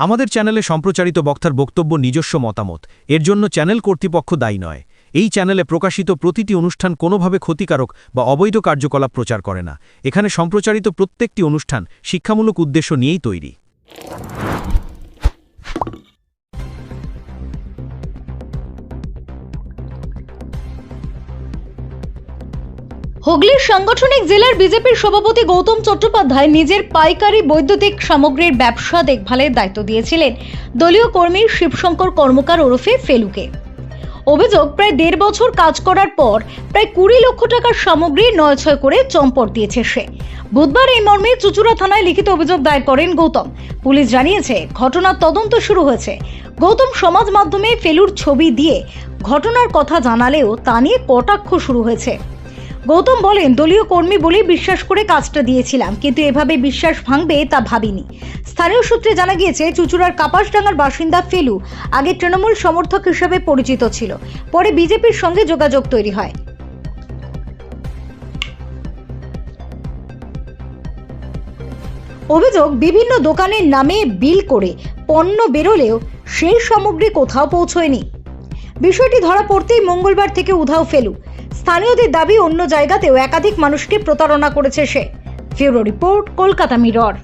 আমাদের চ্যানেলে সম্প্রচারিত বক্তার বক্তব্য নিজস্ব মতামত, এর জন্য চ্যানেল কর্তৃপক্ষ দায়ী নয়। এই চ্যানেলে প্রকাশিত প্রতিটি অনুষ্ঠান কোনোভাবে ক্ষতিকারক বা অবৈধ কার্যকলাপ প্রচার করে না। এখানে সম্প্রচারিত প্রত্যেকটি অনুষ্ঠান শিক্ষামূলক উদ্দেশ্য নিয়েই তৈরি। হুগলির সাংগঠনিক জেলার বিজেপির সভাপতি গৌতম চট্টোপাধ্যায় নিজের পাইকারি বৈদ্যুতিক সামগ্রীর ব্যবসা দেখভালের দায়িত্ব দিয়েছিলেন দলীয় কর্মী শিবশঙ্কর কর্মকার ওরফে ফেলুকে। অভিযোগ, প্রায় 1.5 বছর কাজ করার পর প্রায় 20 লক্ষ টাকার সামগ্রী নয়ছয় করে চম্পট দিয়েছে সে। বুধবার এই মর্মে চুচুড়া থানায় লিখিত অভিযোগ দায়ের করেন গৌতম। পুলিশ জানিয়েছে, ঘটনার তদন্ত শুরু হয়েছে। গৌতম সমাজ মাধ্যমে ফেলুর ছবি দিয়ে ঘটনার কথা জানালেও তা নিয়ে কটাক্ষ শুরু হয়েছে। গৌতম বলেন, দলীয় কর্মী বলে বিশ্বাস করে কাজটা দিয়েছিলাম, কিন্তু এভাবে বিশ্বাস ভাঙবে তা ভাবিনি। স্থানীয় সূত্রে জানা গিয়েছে, চুচুড়ার কাপাসডাঙ্গার বাসিন্দা ফেলু আগে তৃণমূল সমর্থক হিসেবে পরিচিত ছিল, পরে বিজেপির সঙ্গে যোগাযোগ তৈরি হয়। অভিযোগ, বিভিন্ন দোকানের নামে বিল করে পণ্য বেরোলেও সেই সামগ্রী কোথাও পৌঁছয়নি। বিষয়টি ধরা পড়তেই মঙ্গলবার থেকে উধাও ফেলু। স্থানীয়দের দাবি, অন্য জায়গাতেও একাধিক মানুষকে প্রতারণা করেছে সে। Bureau report, Kolkata mirror.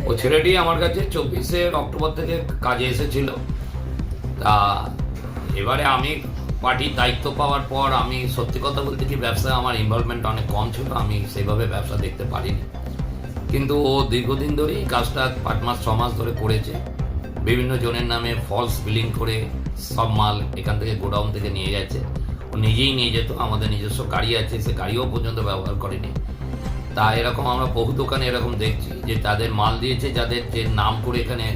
ও ছেলেটি আমার কাছে 24শে অক্টোবর থেকে কাজে এসেছিল। তা এবারে আমি পার্টির দায়িত্ব পাওয়ার পর আমি সত্যি কথা বলতে কি, ব্যবসায় আমার ইনভলভমেন্ট অনেক কম ছিল, আমি সেইভাবে ব্যবসা দেখতে পারিনি। কিন্তু ও দীর্ঘদিন ধরেই কাজটা 5 মাস 6 মাস ধরে করেছে। বিভিন্ন জনের নামে ফলস বিলিং করে সব মাল এখান থেকে গোডাউন থেকে নিয়ে গেছে। ও নিজেই নিয়ে যেত, আমাদের নিজস্ব গাড়ি আছে, সে গাড়িও পর্যন্ত ব্যবহার করেনি। তা এরকম আমরা বহু দোকানে এরকম দেখছি যে তাদের মাল দিয়েছে, যাদের যে নাম করে এখানে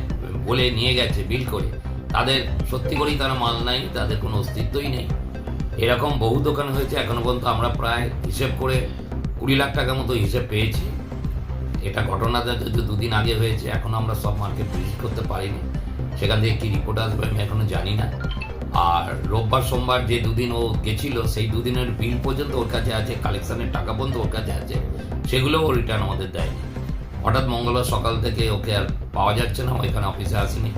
বলে নিয়ে গেছে বিল করে, তাদের সত্যি করেই তারা মাল নাই, তাদের কোনো অস্তিত্বই নেই। এরকম বহু দোকান হয়েছে। এখনো পর্যন্ত আমরা প্রায় হিসেব করে 20 লাখ টাকার মতো হিসেব পেয়েছি। এটা ঘটনাটা যদি 2 দিন আগে হয়েছে, এখনও আমরা সব মার্কেট ভিজিট করতে পারিনি। সেখান থেকে কী রিপোর্ট আসবে আমি এখনও জানি না। আর রোববার সোমবার যে 2 দিন ও গেছিল, সেই 2 দিনের বিল পর্যন্ত ওর কাছে আছে, কালেকশনের টাকা পর্যন্ত ওর কাছে আছে, সেগুলোও রিটার্ন আমাদের দেয়নি। হঠাৎ মঙ্গলবার সকাল থেকে ওকে আর পাওয়া যাচ্ছে না, ওইখানে অফিসে আসেনি।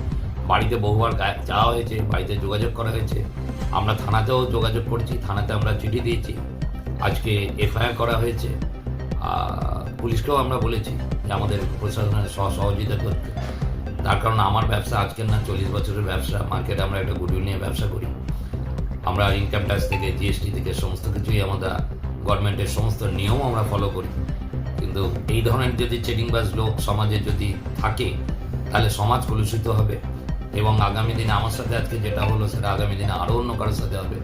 বাড়িতে বহুবার যাওয়া হয়েছে, বাড়িতে যোগাযোগ করা হয়েছে, আমরা থানাতেও যোগাযোগ করেছি, থানাতে আমরা চিঠি দিয়েছি, আজকে এফআইআর করা হয়েছে। পুলিশকেও আমরা বলেছি যে আমাদের প্রশাসনের সহযোগিতা করতে। তার কারণ আমার ব্যবসা আজকের না, 40 বছরের ব্যবসা। মার্কেটে আমরা একটা গুডউইল নিয়ে ব্যবসা করি। আমরা ইনকাম ট্যাক্স থেকে, জিএসটি থেকে সমস্ত কিছুই আমরা গভর্নমেন্টের সমস্ত নিয়ম আমরা ফলো করি। কিন্তু এই ধরনের যদি চিটিংবাজ লোক সমাজে যদি থাকে, তাহলে সমাজ কলুষিত হবে। এবং আগামী দিনে আমার সাথে আজকে যেটা হলো, সেটা আগামী দিনে আরও অন্য কারোর সাথে হবে।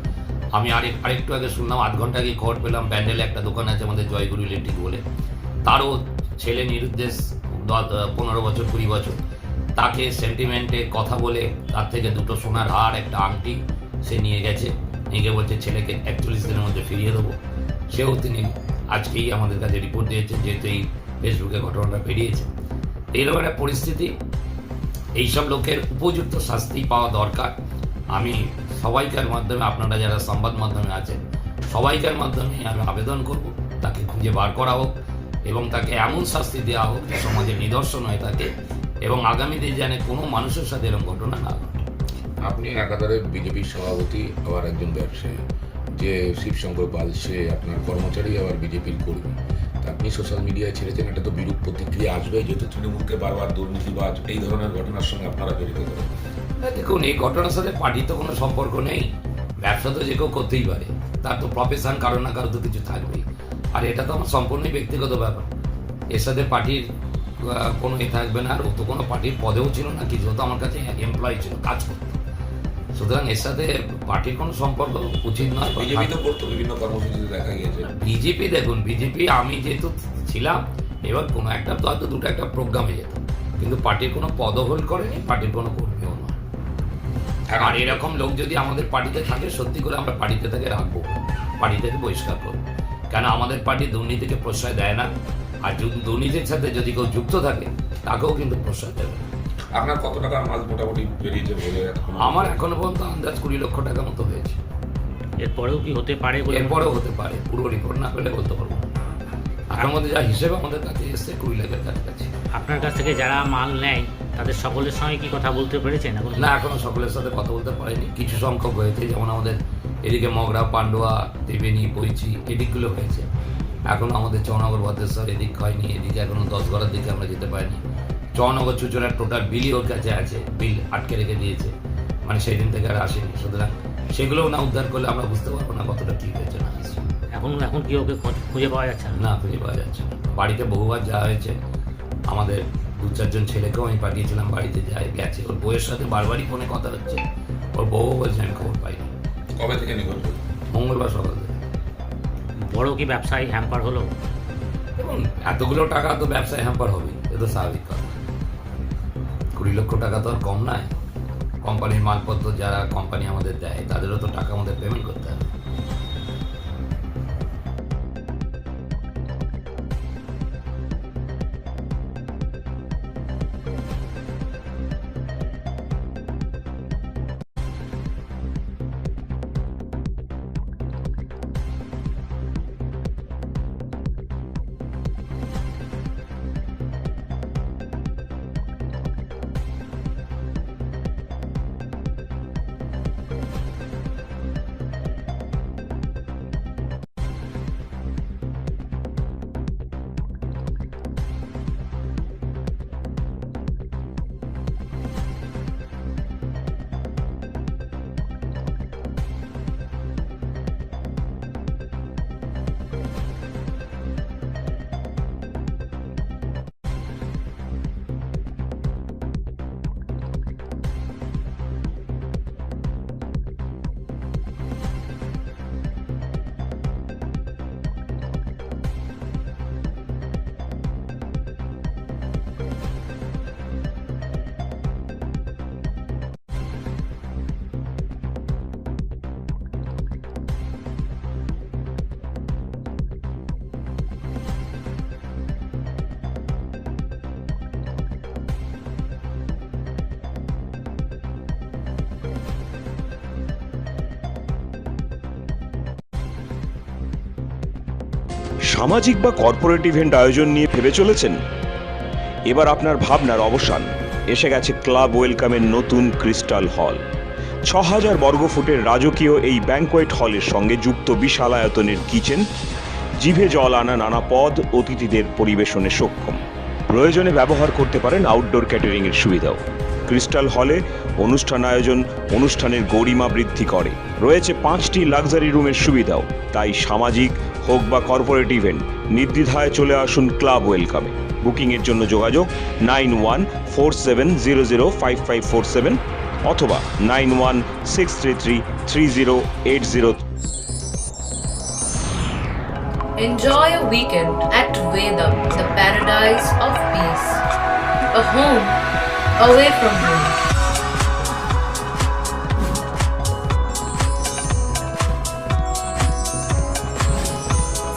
আমি আরেকটু আগে শুনলাম, 8 ঘন্টা আগে খবর পেলাম, ব্যান্ডেলে একটা দোকান আছে আমাদের জয়গুরু ইলেকট্রিক বলে, তারও ছেলে নিরুদ্দেশ 15 বছর 20 বছর, তাকে সেন্টিমেন্টে কথা বলে তার থেকে 2টো সোনার হার, একটা আংটি সে নিয়ে গেছে। নিয়ে বলছে ছেলেকে 41 দিনের মধ্যে ফিরিয়ে দেবো। সেও তিনি আজকেই আমাদের কাছে রিপোর্ট দিয়েছেন, যেহেতু এই ফেসবুকে ঘটনাটা বেরিয়েছে। এইরকম একটা পরিস্থিতি, এইসব লোকের উপযুক্ত শাস্তি পাওয়া দরকার। আমি সবাইকার মাধ্যমে, আপনারা যারা সংবাদ মাধ্যমে আছেন, সবাইকার মাধ্যমে আমি আবেদন করব, তাকে খুঁজে বার করা হোক এবং তাকে এমন শাস্তি দেওয়া হোক যে সমাজের নিদর্শন হয়ে থাকে এবং আগামী দিনে যেন কোনো মানুষের সাথে এরকম ঘটনা না ঘটে। আপনি একাধারে বিজেপির সভাপতি, আবার একজন ব্যবসায়ী, যে শিবশঙ্কর পাল সে আপনার কর্মচারী, আবার বিজেপির কর্মী। আপনি সোশ্যাল মিডিয়ায় ছেড়েছেন, এটা তো বিরূপ প্রতিক্রিয়া আসবে, যেহেতু তৃণমূলকে বারবার দুর্নীতিবাজ এই ধরনের ঘটনার সঙ্গে আপনারা জড়িত করেন। দেখুন, এই ঘটনার সাথে পার্টির তো কোনো সম্পর্ক নেই। ব্যবসা তো যে কেউ করতেই পারে, তার তো প্রফেশন কারো না কারো তো কিছু থাকবেই। আর এটা তো আমার সম্পূর্ণই ব্যক্তিগত ব্যাপার, এর সাথে পার্টির কোনো থাকবে না। আর ও তো কোনো পার্টির পদেও ছিল না, কিছু তো আমার কাছে এমপ্লয়ি ছিল, কাজ করতো। সুতরাং এর সাথে পার্টির কোনো সম্পর্ক উচিত নয়। বিজেপি তো করতো, বিভিন্ন কর্মসূচিতে দেখা গিয়েছে। বিজেপি দেখুন, বিজেপি আমি যেহেতু ছিলাম, এবার কোনো একটা তো হয়তো 2টো একটা প্রোগ্রামে যেত, কিন্তু পার্টির কোনো পদও হোল্ড করেনি, পার্টির কোনো কর্মীও নয়। আর এরকম লোক যদি আমাদের পার্টিতে থাকে, সত্যি করে আমরা পার্টিতে থেকে রাখবো, পার্টি থেকে বহিষ্কার করবো। কেন আমাদের পার্টি দুর্নীতিকে প্রশ্রয় দেয় না, আর যদি দুর্নীতির সাথে যদি কেউ যুক্ত থাকে তাকেও কিন্তু প্রশ্রয় দেবে না। আপনার কত টাকার মাল মোটামুটি বেরিয়েছে বলে আমার এখনো পর্যন্ত আন্দাজ 20 লক্ষ টাকা মতো হয়েছে। এরপরেও কি হতে পারে? এরপরেও হতে পারে, পুরো রিপোর্ট না পেলে বলতে পারবো না। তার মধ্যে যা হিসেবে আমাদের কাছে এসছে 20 লাখের কাছাকাছি। আপনার কাছ থেকে যারা মাল নেয় তাদের সকলের সঙ্গে কি কথা বলতে পেরেছেন এখন? না, এখনো সকলের সাথে কথা বলতে পারিনি, কিছু সংখ্যক হয়েছে, যেমন আমাদের এদিকে মগরা, পান্ডুয়া, ত্রিবেণী, বইচি এদিকগুলো হয়েছে। এখন আমাদের চৌনগর, ভদ্রেশ্বর এদিক হয়নি, এদিকে এখনো 10 ঘরের দিকে আমরা যেতে পারিনি। চৌনগর চুচড়ার টোটাল বিলই ওর কাছে আছে, বিল আটকে রেখে দিয়েছে, মানে সেই দিন থেকে আর আসেনি। সুতরাং সেগুলোও না উদ্ধার করলে আমরা বুঝতে পারবো না কতটা কী হয়েছে না হয়েছে। এখন কি ওকে খুঁজে পাওয়া যাচ্ছে না? না, খুঁজে পাওয়া যাচ্ছে না। বাড়িতে বহুবার যাওয়া হয়েছে, আমাদের 2-4 ছেলেকেও আমি পাঠিয়েছিলাম, বাড়িতে গেছে। ওর বউয়ের সাথে বারবারই ফোনে কথা হচ্ছে, ওর বউ বলছে আমি খবর পাইনি। কবে থেকে নিখোঁজ? মঙ্গলবার সকাল থেকে। বড় কি ব্যবসায়ী হ্যাম্পার হলো? এবং এতগুলো টাকা তো ব্যবসায় হ্যাম্পার হবেই, এ তো স্বাভাবিক কথা। 20 লক্ষ টাকা তো আর কম নয়। কোম্পানির মালপত্র যারা কোম্পানি আমাদের দেয় তাদেরও তো টাকা আমাদের পেমেন্ট করতে হবে। সামাজিক বা কর্পোরেট ইভেন্ট আয়োজন নিয়ে ভেবে চলেছেন? এবার আপনার ভাবনার অবসান। এসে গেছে ক্লাব ওয়েলকামের নতুন ক্রিস্টাল হল। 6000 বর্গফুটের রাজকীয় এই ব্যাংকোয়েট হলের সঙ্গে যুক্ত বিশাল আয়তনের কিচেন, জিভে জল আনা নানা পদ অতিথিদের পরিবেশনে সক্ষম। প্রয়োজনে ব্যবহার করতে পারেন আউটডোর ক্যাটারিং এর সুবিধাও। ক্রিস্টাল হলে অনুষ্ঠান আয়োজন অনুষ্ঠানের গরিমা বৃদ্ধি করে। রয়েছে 5টি লাক্সারি রুমের সুবিধাও। তাই সামাজিক হোক বা কর্পোরেট ইভেন্ট নির্দ্বিধায় চলে আসুন ক্লাব ওয়েলকামে। বুকিংয়ের জন্য যোগাযোগ 9147005547 অথবা 9163333080। Enjoy a weekend at Vedam, the paradise of peace. A home away from home.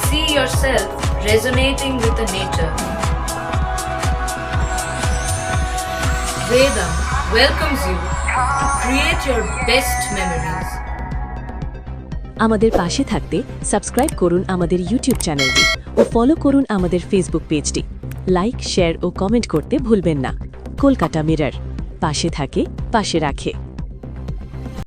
See yourself resonating with the nature. Vedam welcomes you to create your best memories. আমাদের পাশে থাকতে সাবস্ক্রাইব করুন আমাদের ইউটিউব চ্যানেলটি ও ফলো করুন আমাদের Facebook পেজটি। Like, share ও comment করতে ভুলবেন না। কলকাতা মিরর, পাশে থাকে, পাশে রাখে।